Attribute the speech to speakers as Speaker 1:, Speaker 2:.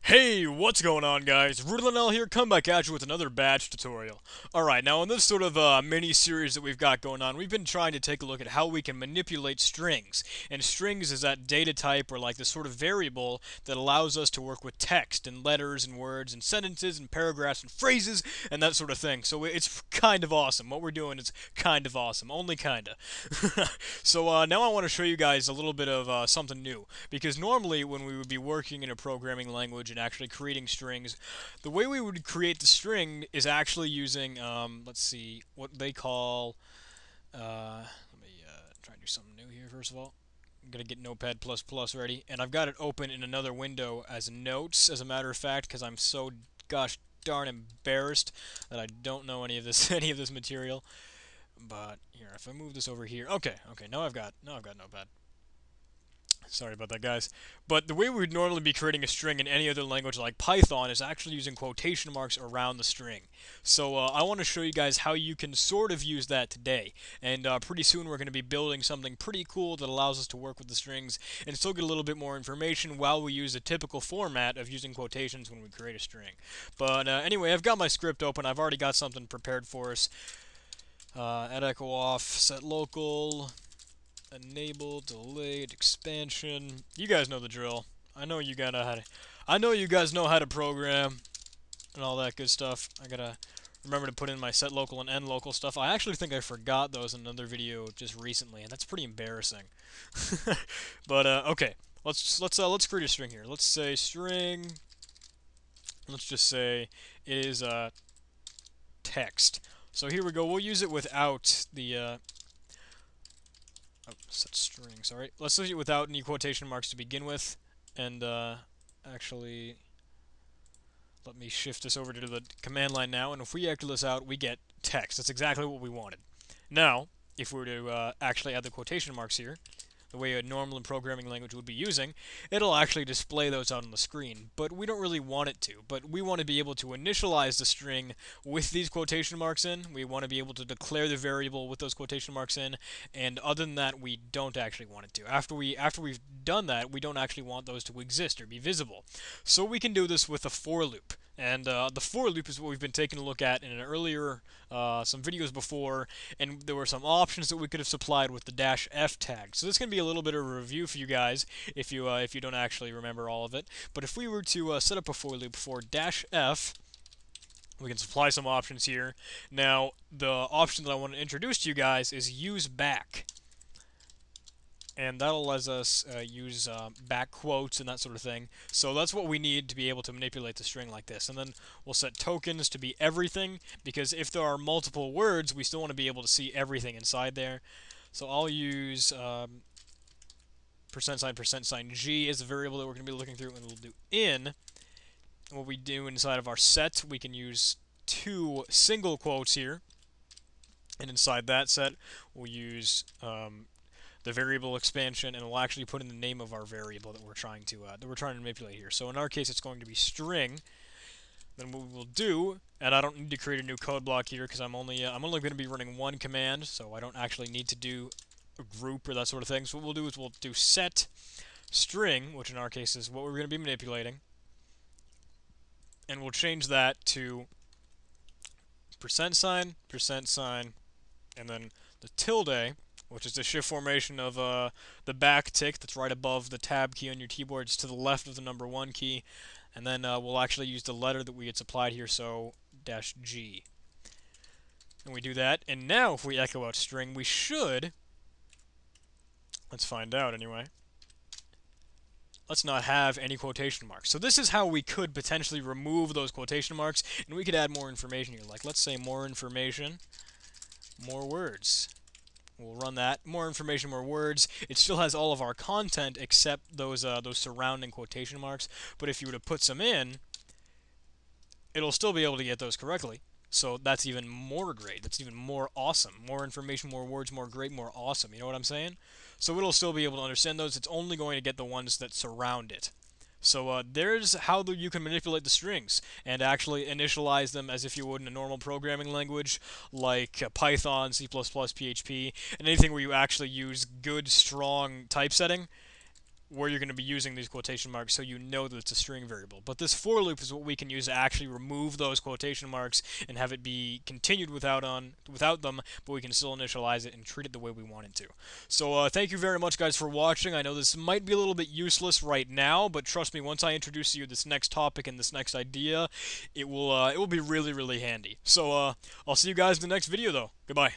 Speaker 1: Hey, what's going on, guys? Rudelinel here, come back at you with another badge tutorial. Alright, now in this sort of mini-series that we've got going on, we've been trying to take a look at how we can manipulate strings. And strings is that data type, or like the sort of variable that allows us to work with text, and letters, and words, and sentences, and paragraphs, and phrases, and that sort of thing. So it's kind of awesome. What we're doing is kind of awesome. Only kinda. So now I want to show you guys a little bit of something new. Because normally when we would be working in a programming language and actually creating strings, the way we would create the string is actually using, let's see, what they call, let me try and do something new here first of all. I'm going to get Notepad++ ready, and I've got it open in another window as notes, as a matter of fact, because I'm so gosh darn embarrassed that I don't know any of this any of this material. But here, if I move this over here, okay, now I've got Notepad. Sorry about that, guys. But the way we would normally be creating a string in any other language like Python is actually using quotation marks around the string. So I want to show you guys how you can sort of use that today. And pretty soon we're going to be building something pretty cool that allows us to work with the strings and still get a little bit more information while we use a typical format of using quotations when we create a string. But anyway, I've got my script open. I've already got something prepared for us. Add echo off, set local, enable, delayed, expansion. You guys know the drill. I know you guys know how to program and all that good stuff. I gotta remember to put in my set local and end local stuff. I actually think I forgot those in another video just recently, and that's pretty embarrassing. But okay, let's create a string here. Let's say string. Let's just say it is text. So here we go. We'll use it without the oh, set string, sorry. Let's use it without any quotation marks to begin with. And actually, let me shift this over to the command line now. And if we echo this out, we get text. That's exactly what we wanted. Now, if we were to actually add the quotation marks here, the way a normal programming language would be using, it'll actually display those out on the screen. But we don't really want it to. But we want to be able to initialize the string with these quotation marks in. We want to be able to declare the variable with those quotation marks in. And other than that, we don't actually want it to. After we've done that, we don't actually want those to exist or be visible. So we can do this with a for loop. And the for loop is what we've been taking a look at in an earlier, some videos before, and there were some options that we could have supplied with the -f tag. So this can be a little bit of a review for you guys if you don't actually remember all of it. But if we were to set up a for loop for -f, we can supply some options here. Now, the option that I want to introduce to you guys is use back. And that'll let us use back quotes and that sort of thing. So that's what we need to be able to manipulate the string like this. And then we'll set tokens to be everything, because if there are multiple words, we still want to be able to see everything inside there. So I'll use %G as the variable that we're going to be looking through, and we'll do in. And what we do inside of our set, we can use 2 single quotes here. And inside that set, we'll use the variable expansion, and we'll actually put in the name of our variable that we're trying to manipulate here. So in our case, it's going to be string. Then what we'll do, and I don't need to create a new code block here because I'm only going to be running one command, so I don't actually need to do a group or that sort of thing. So what we'll do is we'll do set string, which in our case is what we're going to be manipulating, and we'll change that to %, and then the tilde, which is the shift formation of the back tick that's right above the tab key on your keyboard. It's to the left of the number 1 key. And then we'll actually use the letter that we had supplied here, so -G. And we do that. And now if we echo out string, we should, let's find out anyway, let's not have any quotation marks. So this is how we could potentially remove those quotation marks, and we could add more information here. Like, let's say more information, more words. We'll run that. More information, more words. It still has all of our content except those surrounding quotation marks. But if you were to put some in, it'll still be able to get those correctly. So that's even more great. That's even more awesome. More information, more words, more great, more awesome. You know what I'm saying? So it'll still be able to understand those. It's only going to get the ones that surround it. So there's how you can manipulate the strings and actually initialize them as if you would in a normal programming language like Python, C++, PHP, and anything where you actually use good, strong typesetting. where you're going to be using these quotation marks so you know that it's a string variable. But this for loop is what we can use to actually remove those quotation marks and have it be continued without them, but we can still initialize it and treat it the way we want it to. So thank you very much, guys, for watching. I know this might be a little bit useless right now, but trust me, once I introduce you to this next topic and this next idea, it will be really, really handy. So I'll see you guys in the next video, though. Goodbye.